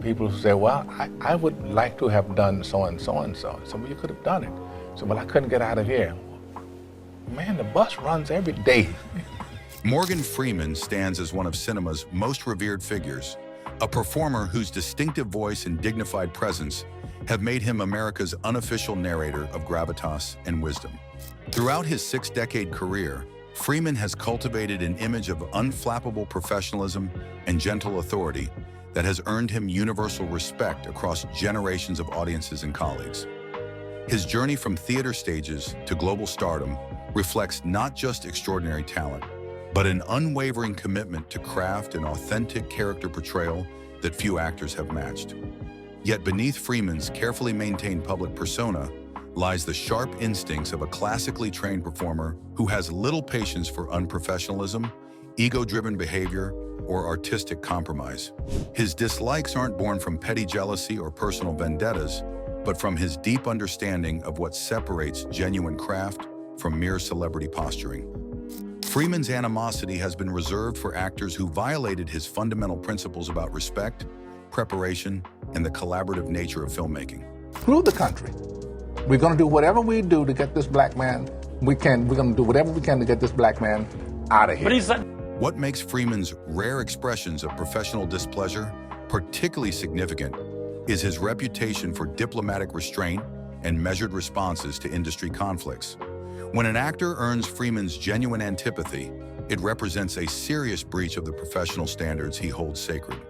people say, well, I would like to have done so and so and so. So, well, you could have done it. So, well, I couldn't get out of here. Man, the bus runs every day. Morgan Freeman stands as one of cinema's most revered figures, a performer whose distinctive voice and dignified presence have made him America's unofficial narrator of gravitas and wisdom. Throughout his 6-decade career, Freeman has cultivated an image of unflappable professionalism and gentle authority that has earned him universal respect across generations of audiences and colleagues. His journey from theater stages to global stardom reflects not just extraordinary talent, but an unwavering commitment to craft and authentic character portrayal that few actors have matched. Yet beneath Freeman's carefully maintained public persona lies the sharp instincts of a classically trained performer who has little patience for unprofessionalism, ego-driven behavior, or artistic compromise. His dislikes aren't born from petty jealousy or personal vendettas, but from his deep understanding of what separates genuine craft from mere celebrity posturing. Freeman's animosity has been reserved for actors who violated his fundamental principles about respect, preparation, and the collaborative nature of filmmaking. Screw the country. We're going to do whatever we do to get this black man. We're going to do whatever we can to get this black man out of here. But he's like... What makes Freeman's rare expressions of professional displeasure particularly significant is his reputation for diplomatic restraint and measured responses to industry conflicts. When an actor earns Freeman's genuine antipathy, it represents a serious breach of the professional standards he holds sacred.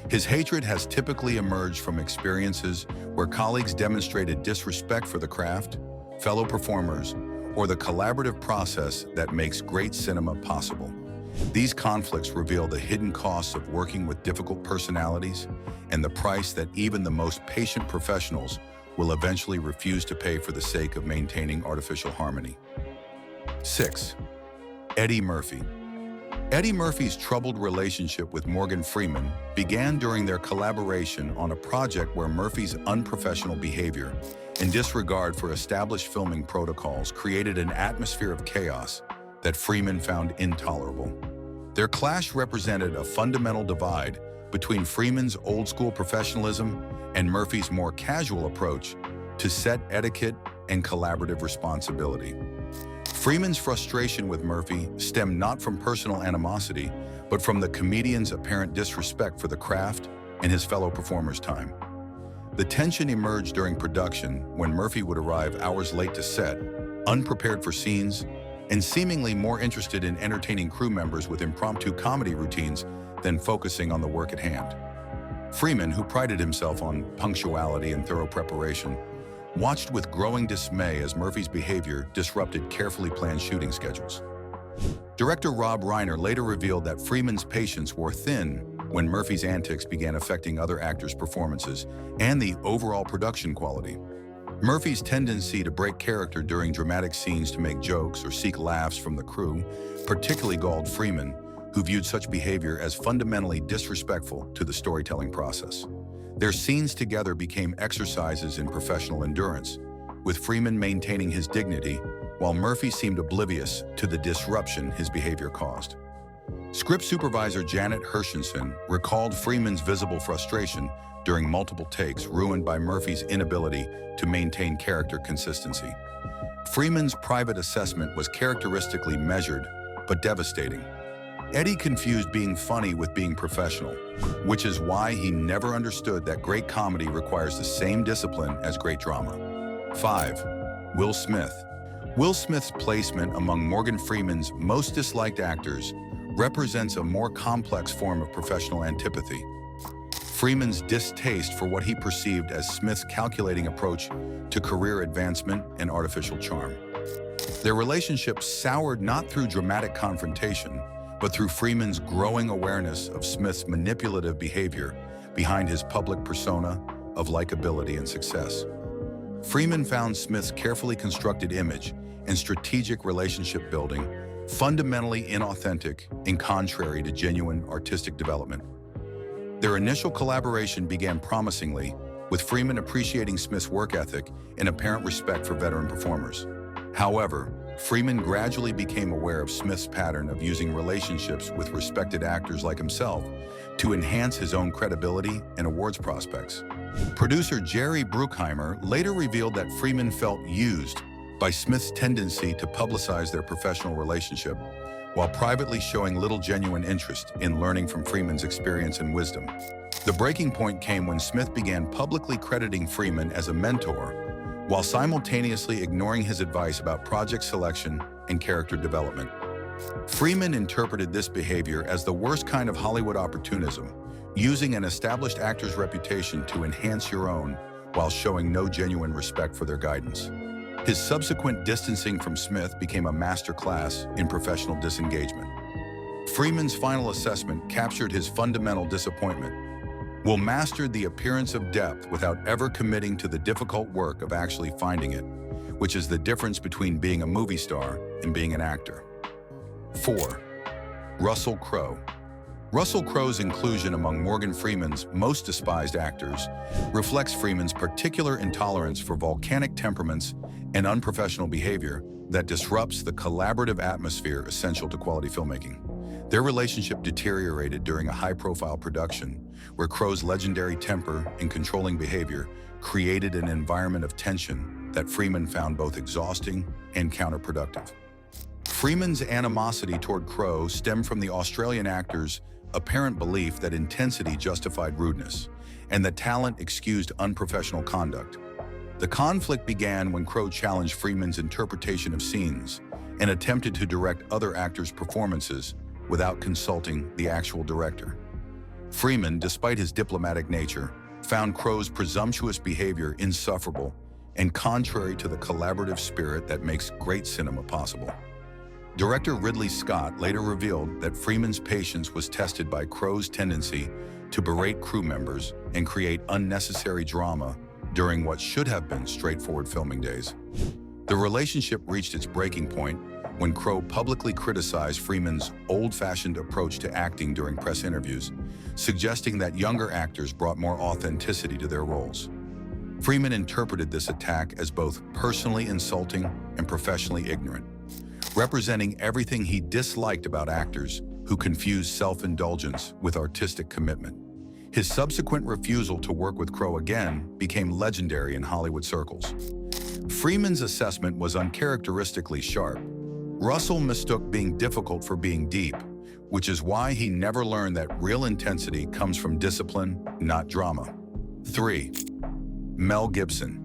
His hatred has typically emerged from experiences where colleagues demonstrated disrespect for the craft, fellow performers, or the collaborative process that makes great cinema possible. These conflicts reveal the hidden costs of working with difficult personalities and the price that even the most patient professionals will eventually refuse to pay for the sake of maintaining artificial harmony. 6. Eddie Murphy. Eddie Murphy's troubled relationship with Morgan Freeman began during their collaboration on a project where Murphy's unprofessional behavior and disregard for established filming protocols created an atmosphere of chaos that Freeman found intolerable. Their clash represented a fundamental divide between Freeman's old-school professionalism and Murphy's more casual approach to set etiquette and collaborative responsibility. Freeman's frustration with Murphy stemmed not from personal animosity, but from the comedian's apparent disrespect for the craft and his fellow performers' time. The tension emerged during production when Murphy would arrive hours late to set, unprepared for scenes, and seemingly more interested in entertaining crew members with impromptu comedy routines than focusing on the work at hand. Freeman, who prided himself on punctuality and thorough preparation, watched with growing dismay as Murphy's behavior disrupted carefully planned shooting schedules. Director Rob Reiner later revealed that Freeman's patience wore thin when Murphy's antics began affecting other actors' performances and the overall production quality. Murphy's tendency to break character during dramatic scenes to make jokes or seek laughs from the crew particularly galled Freeman, who viewed such behavior as fundamentally disrespectful to the storytelling process. Their scenes together became exercises in professional endurance, with Freeman maintaining his dignity while Murphy seemed oblivious to the disruption his behavior caused. Script supervisor Janet Hershenson recalled Freeman's visible frustration during multiple takes ruined by Murphy's inability to maintain character consistency. Freeman's private assessment was characteristically measured but devastating. Eddie confused being funny with being professional, which is why he never understood that great comedy requires the same discipline as great drama. 5. Will Smith. Will Smith's placement among Morgan Freeman's most disliked actors represents a more complex form of professional antipathy. Freeman's distaste for what he perceived as Smith's calculating approach to career advancement and artificial charm. Their relationship soured not through dramatic confrontation, but through Freeman's growing awareness of Smith's manipulative behavior behind his public persona of likability and success. Freeman found Smith's carefully constructed image and strategic relationship building fundamentally inauthentic and contrary to genuine artistic development. Their initial collaboration began promisingly, with Freeman appreciating Smith's work ethic and apparent respect for veteran performers. However, Freeman gradually became aware of Smith's pattern of using relationships with respected actors like himself to enhance his own credibility and awards prospects. Producer Jerry Bruckheimer later revealed that Freeman felt used by Smith's tendency to publicize their professional relationship, while privately showing little genuine interest in learning from Freeman's experience and wisdom. The breaking point came when Smith began publicly crediting Freeman as a mentor, while simultaneously ignoring his advice about project selection and character development. Freeman interpreted this behavior as the worst kind of Hollywood opportunism, using an established actor's reputation to enhance your own while showing no genuine respect for their guidance. His subsequent distancing from Smith became a masterclass in professional disengagement. Freeman's final assessment captured his fundamental disappointment. Will mastered the appearance of depth without ever committing to the difficult work of actually finding it, which is the difference between being a movie star and being an actor. 4. Russell Crowe. Russell Crowe's inclusion among Morgan Freeman's most despised actors reflects Freeman's particular intolerance for volcanic temperaments and unprofessional behavior that disrupts the collaborative atmosphere essential to quality filmmaking. Their relationship deteriorated during a high-profile production where Crowe's legendary temper and controlling behavior created an environment of tension that Freeman found both exhausting and counterproductive. Freeman's animosity toward Crowe stemmed from the Australian actor's apparent belief that intensity justified rudeness and that talent excused unprofessional conduct. The conflict began when Crowe challenged Freeman's interpretation of scenes and attempted to direct other actors' performances without consulting the actual director. Freeman, despite his diplomatic nature, found Crowe's presumptuous behavior insufferable and contrary to the collaborative spirit that makes great cinema possible. Director Ridley Scott later revealed that Freeman's patience was tested by Crowe's tendency to berate crew members and create unnecessary drama during what should have been straightforward filming days. The relationship reached its breaking point when Crowe publicly criticized Freeman's old-fashioned approach to acting during press interviews, suggesting that younger actors brought more authenticity to their roles. Freeman interpreted this attack as both personally insulting and professionally ignorant, representing everything he disliked about actors who confused self-indulgence with artistic commitment. His subsequent refusal to work with Crowe again became legendary in Hollywood circles. Freeman's assessment was uncharacteristically sharp. Russell mistook being difficult for being deep, which is why he never learned that real intensity comes from discipline, not drama. 3. Mel Gibson.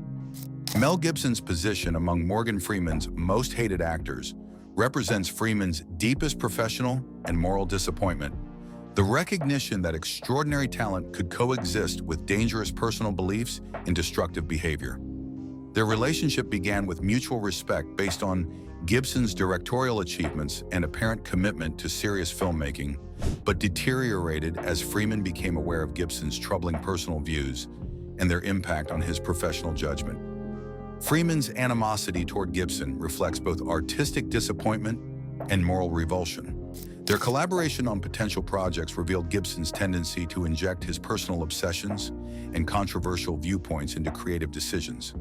Mel Gibson's position among Morgan Freeman's most hated actors represents Freeman's deepest professional and moral disappointment. The recognition that extraordinary talent could coexist with dangerous personal beliefs and destructive behavior. Their relationship began with mutual respect based on Gibson's directorial achievements and apparent commitment to serious filmmaking, but deteriorated as Freeman became aware of Gibson's troubling personal views and their impact on his professional judgment. Freeman's animosity toward Gibson reflects both artistic disappointment and moral revulsion. Their collaboration on potential projects revealed Gibson's tendency to inject his personal obsessions and controversial viewpoints into creative decisions,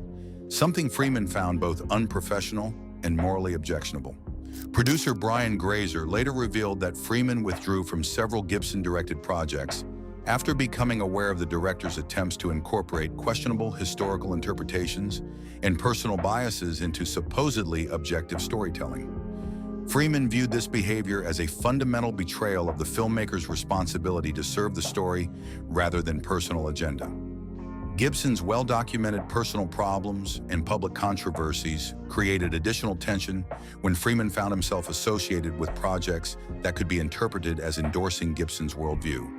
something Freeman found both unprofessional and morally objectionable. Producer Brian Grazer later revealed that Freeman withdrew from several Gibson-directed projects after becoming aware of the director's attempts to incorporate questionable historical interpretations and personal biases into supposedly objective storytelling. Freeman viewed this behavior as a fundamental betrayal of the filmmaker's responsibility to serve the story rather than personal agenda. Gibson's well-documented personal problems and public controversies created additional tension when Freeman found himself associated with projects that could be interpreted as endorsing Gibson's worldview.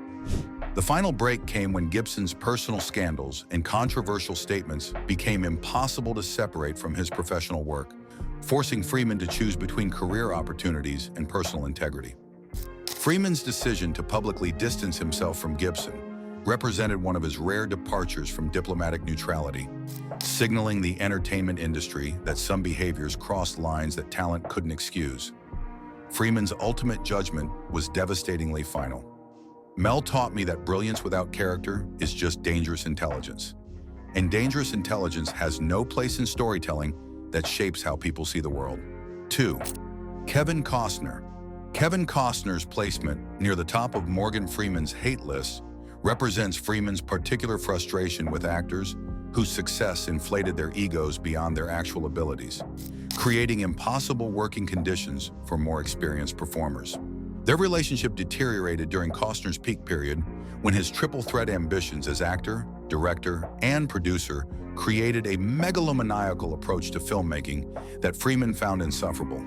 The final break came when Gibson's personal scandals and controversial statements became impossible to separate from his professional work, forcing Freeman to choose between career opportunities and personal integrity. Freeman's decision to publicly distance himself from Gibson represented one of his rare departures from diplomatic neutrality, signaling the entertainment industry that some behaviors crossed lines that talent couldn't excuse. Freeman's ultimate judgment was devastatingly final. Mel taught me that brilliance without character is just dangerous intelligence. And dangerous intelligence has no place in storytelling that shapes how people see the world. 2. Kevin Costner. Kevin Costner's placement near the top of Morgan Freeman's hate list represents Freeman's particular frustration with actors whose success inflated their egos beyond their actual abilities, creating impossible working conditions for more experienced performers. Their relationship deteriorated during Costner's peak period when his triple threat ambitions as actor, director, and producer created a megalomaniacal approach to filmmaking that Freeman found insufferable.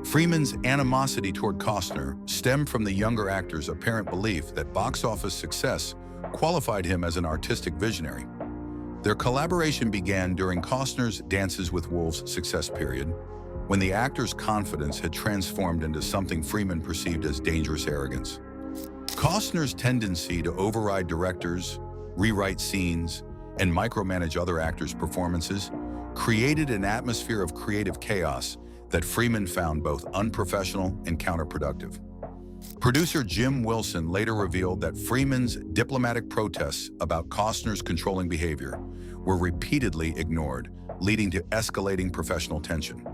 Freeman's animosity toward Costner stemmed from the younger actor's apparent belief that box office success qualified him as an artistic visionary. Their collaboration began during Costner's Dances with Wolves success period, when the actor's confidence had transformed into something Freeman perceived as dangerous arrogance. Costner's tendency to override directors, rewrite scenes, and micromanage other actors' performances created an atmosphere of creative chaos that Freeman found both unprofessional and counterproductive. Producer Jim Wilson later revealed that Freeman's diplomatic protests about Costner's controlling behavior were repeatedly ignored, leading to escalating professional tension.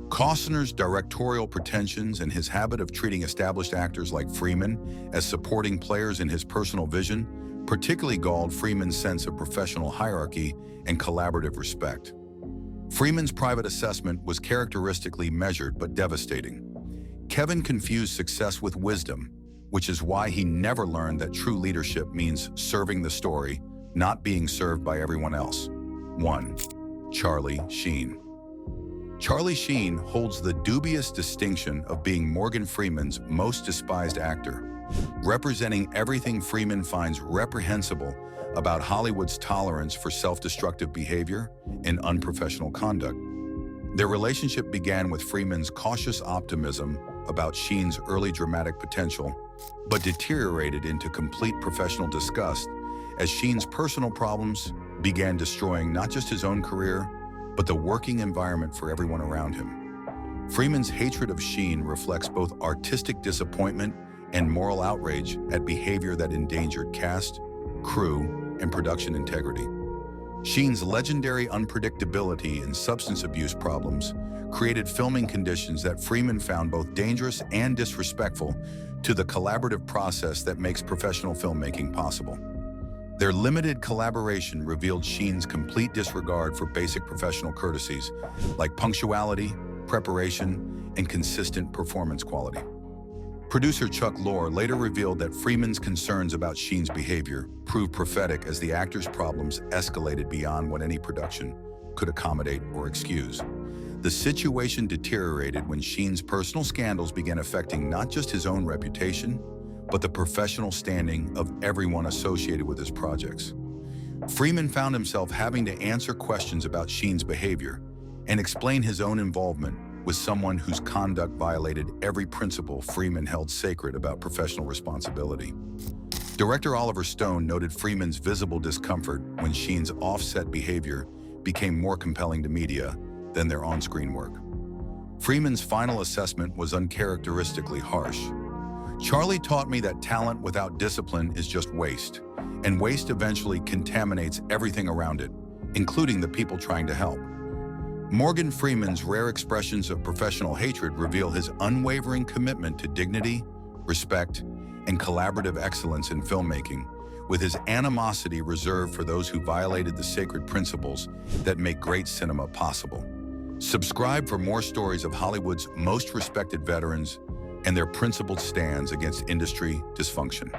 Costner's directorial pretensions and his habit of treating established actors like Freeman as supporting players in his personal vision particularly galled Freeman's sense of professional hierarchy and collaborative respect. Freeman's private assessment was characteristically measured but devastating. Kevin confused success with wisdom, which is why he never learned that true leadership means serving the story, not being served by everyone else. 1. Charlie Sheen. Charlie Sheen holds the dubious distinction of being Morgan Freeman's most despised actor, representing everything Freeman finds reprehensible about Hollywood's tolerance for self-destructive behavior and unprofessional conduct. Their relationship began with Freeman's cautious optimism about Sheen's early dramatic potential, but deteriorated into complete professional disgust as Sheen's personal problems began destroying not just his own career, but the working environment for everyone around him. Freeman's hatred of Sheen reflects both artistic disappointment and moral outrage at behavior that endangered cast, crew, and production integrity. Sheen's legendary unpredictability and substance abuse problems created filming conditions that Freeman found both dangerous and disrespectful to the collaborative process that makes professional filmmaking possible. Their limited collaboration revealed Sheen's complete disregard for basic professional courtesies like punctuality, preparation, and consistent performance quality. Producer Chuck Lorre later revealed that Freeman's concerns about Sheen's behavior proved prophetic as the actor's problems escalated beyond what any production could accommodate or excuse. The situation deteriorated when Sheen's personal scandals began affecting not just his own reputation, but the professional standing of everyone associated with his projects. Freeman found himself having to answer questions about Sheen's behavior and explain his own involvement with someone whose conduct violated every principle Freeman held sacred about professional responsibility. Director Oliver Stone noted Freeman's visible discomfort when Sheen's offset behavior became more compelling to media than their on-screen work. Freeman's final assessment was uncharacteristically harsh. Charlie taught me that talent without discipline is just waste, and waste eventually contaminates everything around it, including the people trying to help. Morgan Freeman's rare expressions of professional hatred reveal his unwavering commitment to dignity, respect, and collaborative excellence in filmmaking, with his animosity reserved for those who violated the sacred principles that make great cinema possible. Subscribe for more stories of Hollywood's most respected veterans and their principled stands against industry dysfunction.